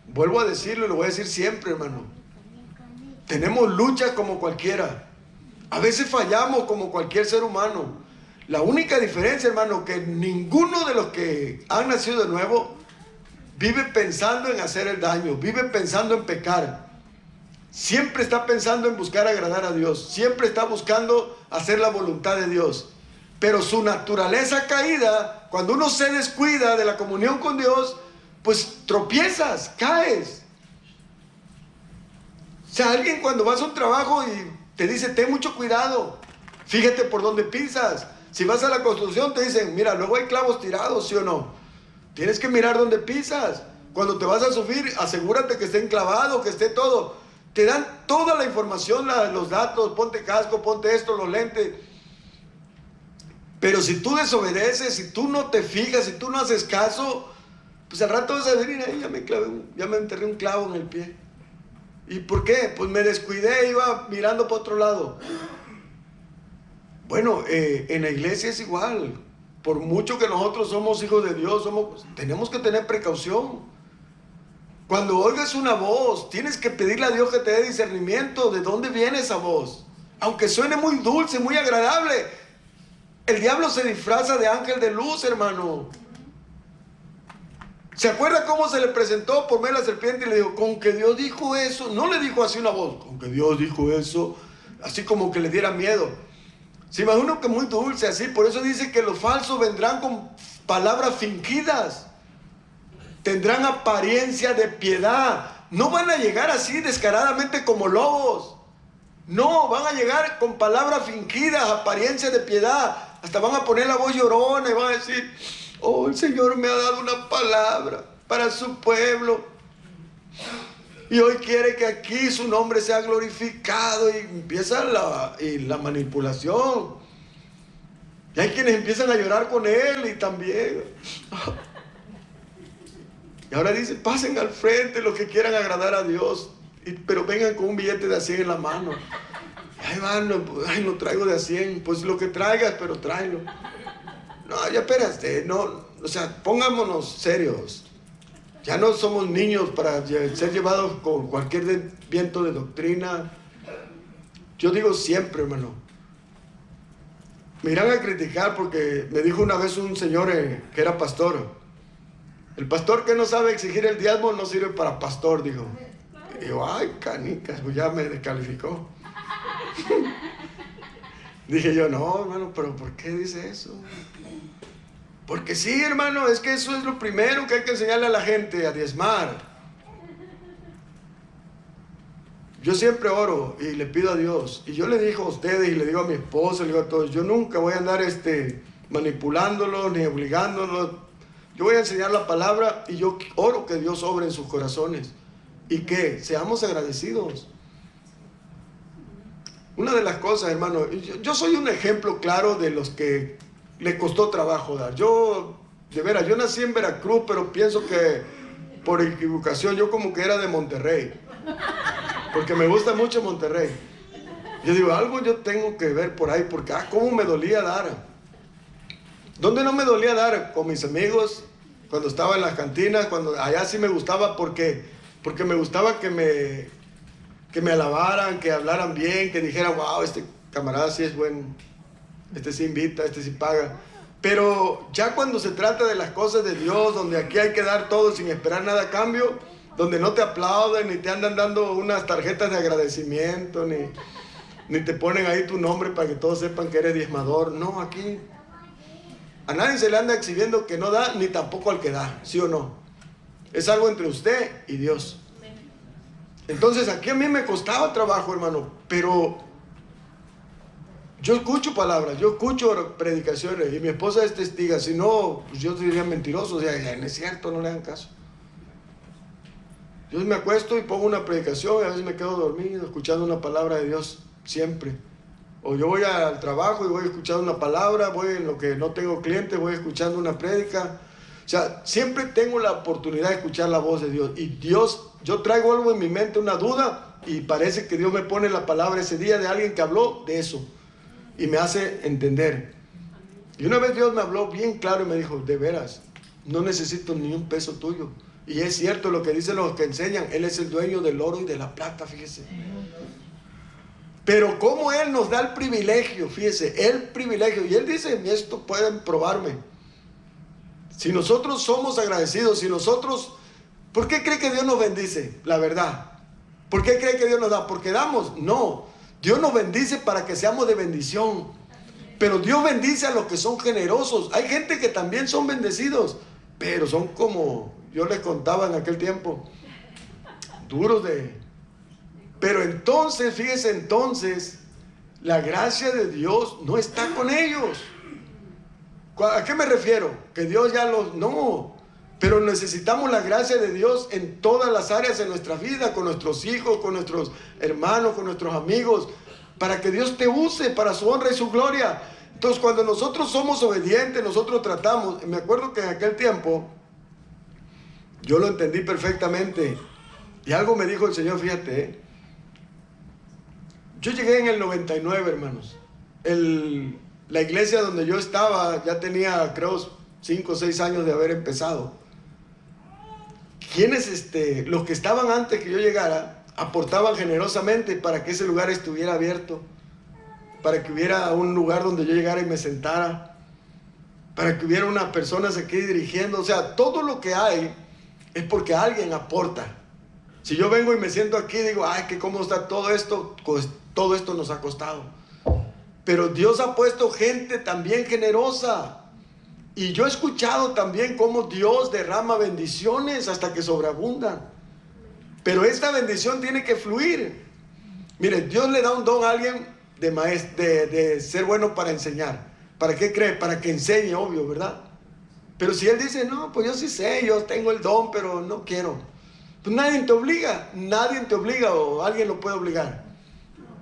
Vuelvo a decirlo y lo voy a decir siempre, hermano. Tenemos luchas como cualquiera. A veces fallamos como cualquier ser humano. La única diferencia, hermano, que ninguno de los que han nacido de nuevo vive pensando en hacer el daño, vive pensando en pecar. Siempre está pensando en buscar agradar a Dios. Siempre está buscando hacer la voluntad de Dios. Pero su naturaleza caída, cuando uno se descuida de la comunión con Dios, pues tropiezas, caes. O sea, alguien cuando vas a un trabajo y te dice, ten mucho cuidado, fíjate por dónde pisas. Si vas a la construcción te dicen, mira, luego hay clavos tirados, ¿sí o no? Tienes que mirar dónde pisas. Cuando te vas a subir, asegúrate que esté enclavado, que esté todo. Te dan toda la información, los datos, ponte casco, ponte esto, los lentes. Pero si tú desobedeces, si tú no te fijas, si tú no haces caso, pues al rato vas a venir ahí, ya me enterré un clavo en el pie. ¿Y por qué? Pues me descuidé, iba mirando para otro lado. Bueno, en la iglesia es igual. Por mucho que nosotros somos hijos de Dios, tenemos que tener precaución. Cuando oigas una voz, tienes que pedirle a Dios que te dé discernimiento de dónde viene esa voz. Aunque suene muy dulce, muy agradable, el diablo se disfraza de ángel de luz, hermano. ¿Se acuerda cómo se le presentó por medio de la serpiente y le dijo, con que Dios dijo eso? No le dijo así una voz, con que Dios dijo eso, así como que le diera miedo. Se imagina que muy dulce así, por eso dice que los falsos vendrán con palabras fingidas. Tendrán apariencia de piedad. No van a llegar así descaradamente como lobos. No, van a llegar con palabras fingidas, apariencia de piedad. Hasta van a poner la voz llorona y van a decir, oh, el Señor me ha dado una palabra para su pueblo. Y hoy quiere que aquí su nombre sea glorificado. Y empieza la manipulación. Y hay quienes empiezan a llorar con él y también. Y ahora dice, pasen al frente los que quieran agradar a Dios. Pero vengan con un billete de a 100 en la mano. Ahí van, ay, lo traigo de a 100. Pues lo que traigas, pero tráelo. No, ya espérate, no, o sea, pongámonos serios. Ya no somos niños para ser llevados con cualquier viento de doctrina. Yo digo siempre, hermano. Me irán a criticar porque me dijo una vez un señor que era pastor. El pastor que no sabe exigir el diezmo no sirve para pastor, dijo. Y yo, ay, canicas, pues ya me descalificó. Dije yo, no, hermano, pero ¿por qué dice eso? Porque sí, hermano, es que eso es lo primero que hay que enseñarle a la gente, a diezmar. yo siempre oro y le pido a Dios. Y yo le digo a ustedes y le digo a mi esposo, le digo a todos, yo nunca voy a andar manipulándolo ni obligándolo. Yo voy a enseñar la palabra y yo oro que Dios obre en sus corazones y que seamos agradecidos. Una de las cosas, hermano, yo soy un ejemplo claro de los que le costó trabajo dar. Yo, de veras, yo nací en Veracruz, pero pienso que por equivocación yo como que era de Monterrey, porque me gusta mucho Monterrey. Yo digo, algo yo tengo que ver por ahí, porque cómo me dolía dar. ¿Dónde no me dolía dar? Con mis amigos, cuando estaba en las cantinas, cuando allá sí me gustaba porque me gustaba que me alabaran, que hablaran bien, que dijeran, wow, este camarada sí es bueno, este sí invita, este sí paga. Pero ya cuando se trata de las cosas de Dios, donde aquí hay que dar todo sin esperar nada a cambio, donde no te aplauden, ni te andan dando unas tarjetas de agradecimiento, ni te ponen ahí tu nombre para que todos sepan que eres diezmador. No, aquí a nadie se le anda exhibiendo que no da, ni tampoco al que da, ¿sí o no? Es algo entre usted y Dios. Entonces aquí a mí me costaba trabajo, hermano, pero yo escucho palabras, yo escucho predicaciones y mi esposa es testiga. Si no, pues yo diría mentiroso, o sea, no es cierto, no le hagan caso. Yo me acuesto y pongo una predicación y a veces me quedo dormido escuchando una palabra de Dios, siempre. O yo voy al trabajo y voy escuchando una palabra, voy en lo que no tengo clientes, voy escuchando una prédica. O sea, siempre tengo la oportunidad de escuchar la voz de Dios. Y Dios, yo traigo algo en mi mente, una duda, y parece que Dios me pone la palabra ese día de alguien que habló de eso. Y me hace entender. Y una vez Dios me habló bien claro y me dijo, de veras, no necesito ni un peso tuyo. Y es cierto lo que dicen los que enseñan, Él es el dueño del oro y de la plata, fíjese. Pero como Él nos da el privilegio, fíjese, el privilegio. Y Él dice, esto pueden probarme. Si nosotros somos agradecidos, si nosotros, ¿por qué cree que Dios nos bendice? La verdad. ¿Por qué cree que Dios nos da? ¿Porque damos? No. Dios nos bendice para que seamos de bendición. Pero Dios bendice a los que son generosos. Hay gente que también son bendecidos, pero son como yo les contaba en aquel tiempo, duros de... Pero entonces, fíjese, entonces, la gracia de Dios no está con ellos. ¿A qué me refiero? Que Dios ya los... No, pero necesitamos la gracia de Dios en todas las áreas de nuestra vida, con nuestros hijos, con nuestros hermanos, con nuestros amigos, para que Dios te use para su honra y su gloria. Entonces, cuando nosotros somos obedientes, nosotros tratamos... Me acuerdo que en aquel tiempo, yo lo entendí perfectamente, y algo me dijo el Señor, fíjate, yo llegué en el 99, hermanos. La iglesia donde yo estaba ya tenía, creo, 5 o 6 años de haber empezado. Los que estaban antes que yo llegara, aportaban generosamente para que ese lugar estuviera abierto, para que hubiera un lugar donde yo llegara y me sentara, para que hubiera unas personas aquí dirigiendo. O sea, todo lo que hay es porque alguien aporta. Si yo vengo y me siento aquí y digo, ay, que cómo está todo esto, pues todo esto nos ha costado. Pero Dios ha puesto gente también generosa. Y yo he escuchado también cómo Dios derrama bendiciones hasta que sobreabundan. Pero esta bendición tiene que fluir. Mire, Dios le da un don a alguien de ser bueno para enseñar. ¿Para qué cree? Para que enseñe, obvio, ¿verdad? Pero si él dice, no, pues yo sí sé, yo tengo el don, pero no quiero. Pues nadie te obliga o alguien lo puede obligar.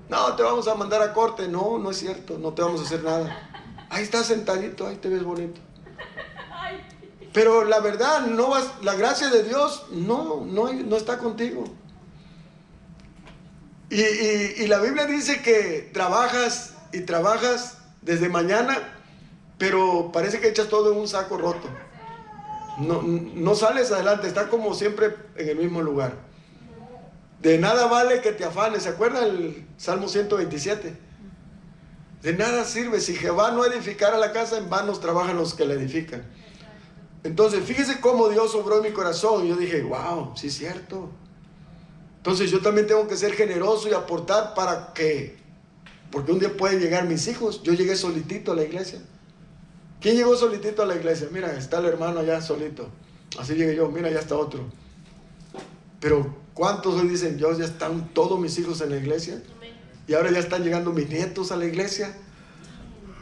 No, te vamos a mandar a corte. No, no es cierto, no te vamos a hacer nada. Ahí estás sentadito, ahí te ves bonito. Pero la verdad, la gracia de Dios no está contigo. Y la Biblia dice que trabajas y trabajas desde mañana, pero parece que echas todo en un saco roto. No sales adelante, estás como siempre en el mismo lugar. De nada vale que te afanes. ¿Se acuerdan el Salmo 127? De nada sirve. Si Jehová no edificara la casa, en vano trabajan los que la edifican. Entonces, fíjese cómo Dios obró en mi corazón. Y yo dije, wow, sí es cierto. Entonces yo también tengo que ser generoso y aportar porque un día pueden llegar mis hijos. Yo llegué solitito a la iglesia. ¿Quién llegó solitito a la iglesia? Mira, está el hermano allá solito. Así llegué yo, mira, ya está otro. Pero ¿cuántos hoy dicen, yo ya están todos mis hijos en la iglesia? Y ahora ya están llegando mis nietos a la iglesia.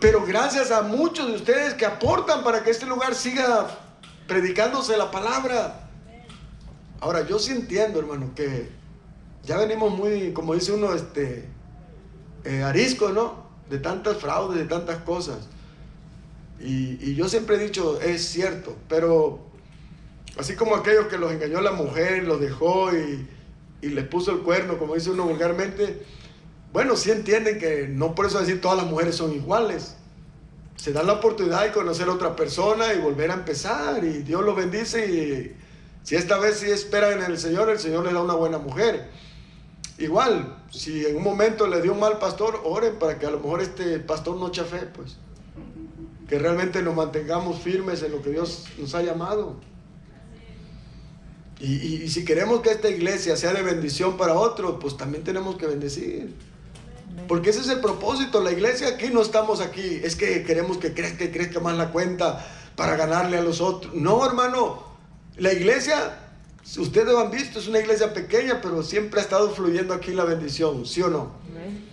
Pero gracias a muchos de ustedes que aportan para que este lugar siga predicándose la palabra. Ahora, yo sí entiendo, hermano, que ya venimos muy, como dice uno, arisco, ¿no? De tantas fraudes, de tantas cosas. Y yo siempre he dicho, es cierto, pero así como aquellos que los engañó la mujer, los dejó y les puso el cuerno, como dice uno vulgarmente, bueno, sí entienden que no por eso decir todas las mujeres son iguales. Se dan la oportunidad de conocer a otra persona y volver a empezar, y Dios los bendice, y si esta vez sí esperan en el Señor les da una buena mujer. Igual, si en un momento le dio un mal pastor, oren para que a lo mejor este pastor no chafe, pues. Que realmente nos mantengamos firmes en lo que Dios nos ha llamado. Y si queremos que esta iglesia sea de bendición para otros, pues también tenemos que bendecir. Porque ese es el propósito. La iglesia aquí no estamos aquí, es que queremos que crezca más la cuenta para ganarle a los otros. No, hermano, la iglesia, ustedes lo han visto, es una iglesia pequeña, pero siempre ha estado fluyendo aquí la bendición, ¿sí o no? Amén.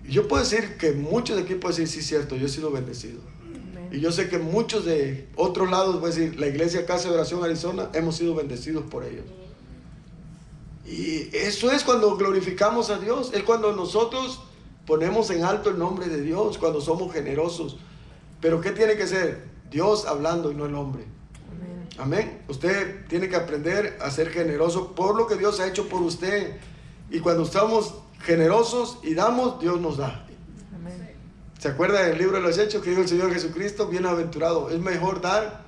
Yo puedo decir que muchos de aquí pueden decir, sí, es cierto, yo he sido bendecido. Amén. Y yo sé que muchos de otros lados pueden decir, la iglesia Casa de Oración Arizona, hemos sido bendecidos por ellos. Y eso es cuando glorificamos a Dios, es cuando nosotros ponemos en alto el nombre de Dios, cuando somos generosos. Pero ¿qué tiene que ser? Dios hablando y no el hombre. Amén. Usted tiene que aprender a ser generoso por lo que Dios ha hecho por usted. Y cuando estamos generosos y damos, Dios nos da. Amén. ¿Se acuerda del libro de los Hechos que dijo el Señor Jesucristo? Bienaventurado, es mejor dar.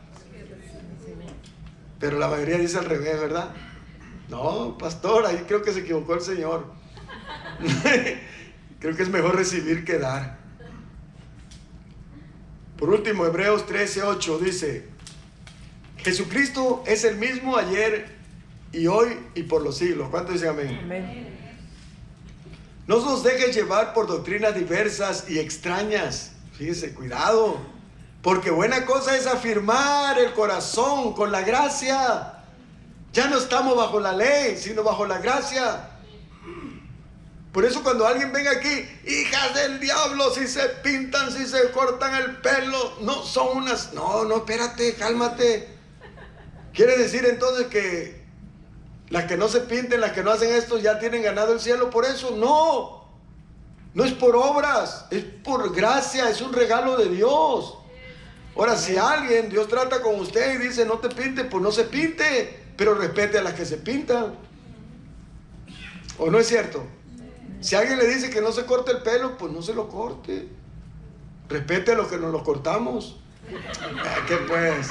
Pero la mayoría dice al revés, ¿verdad? No, pastor, ahí creo que se equivocó el Señor. Creo que es mejor recibir que dar. Por último, Hebreos 13:8 dice: Jesucristo es el mismo ayer y hoy y por los siglos. ¿Cuántos dicen amén? Amén. No nos dejes llevar por doctrinas diversas y extrañas. Fíjese, cuidado. Porque buena cosa es afirmar el corazón con la gracia. Ya no estamos bajo la ley, sino bajo la gracia. Por eso cuando alguien venga aquí, hijas del diablo, si se pintan, si se cortan el pelo, no son unas... No, espérate, cálmate. ¿Quiere decir entonces que las que no se pinten, las que no hacen esto, ya tienen ganado el cielo por eso? No, no es por obras, es por gracia, es un regalo de Dios. Ahora, si alguien, Dios trata con usted y dice no te pintes, pues no se pinte, pero respete a las que se pintan. ¿O no es cierto? Si alguien le dice que no se corte el pelo, pues no se lo corte. Respete a los que nos lo cortamos. ¿Qué pues?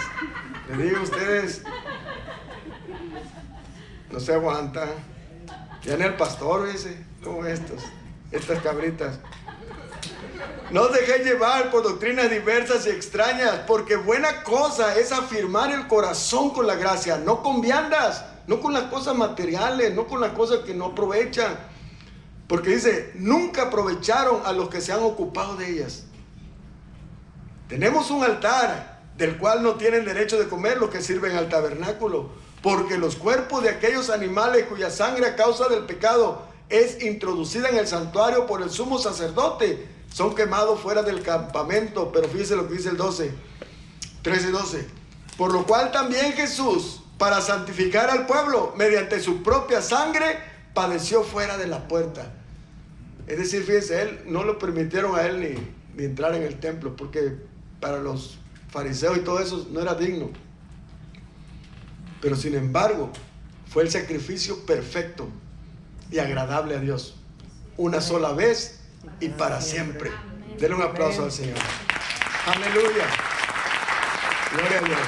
Les digo a ustedes, no se aguantan. Ya ni el pastor dice, como estas cabritas. No os dejéis llevar por doctrinas diversas y extrañas, porque buena cosa es afirmar el corazón con la gracia, no con viandas, no con las cosas materiales, no con las cosas que no aprovechan. Porque dice, nunca aprovecharon a los que se han ocupado de ellas. Tenemos un altar del cual no tienen derecho de comer los que sirven al tabernáculo, porque los cuerpos de aquellos animales cuya sangre a causa del pecado es introducida en el santuario por el sumo sacerdote, son quemados fuera del campamento. Pero fíjese lo que dice el 13:12. Por lo cual también Jesús, para santificar al pueblo, mediante su propia sangre, padeció fuera de la puerta. Es decir, fíjense, él no lo permitieron a él ni entrar en el templo, porque para los fariseos y todo eso no era digno. Pero sin embargo, fue el sacrificio perfecto y agradable a Dios, una sola vez y para siempre. Denle un aplauso al Señor. Aleluya. Gloria a Dios.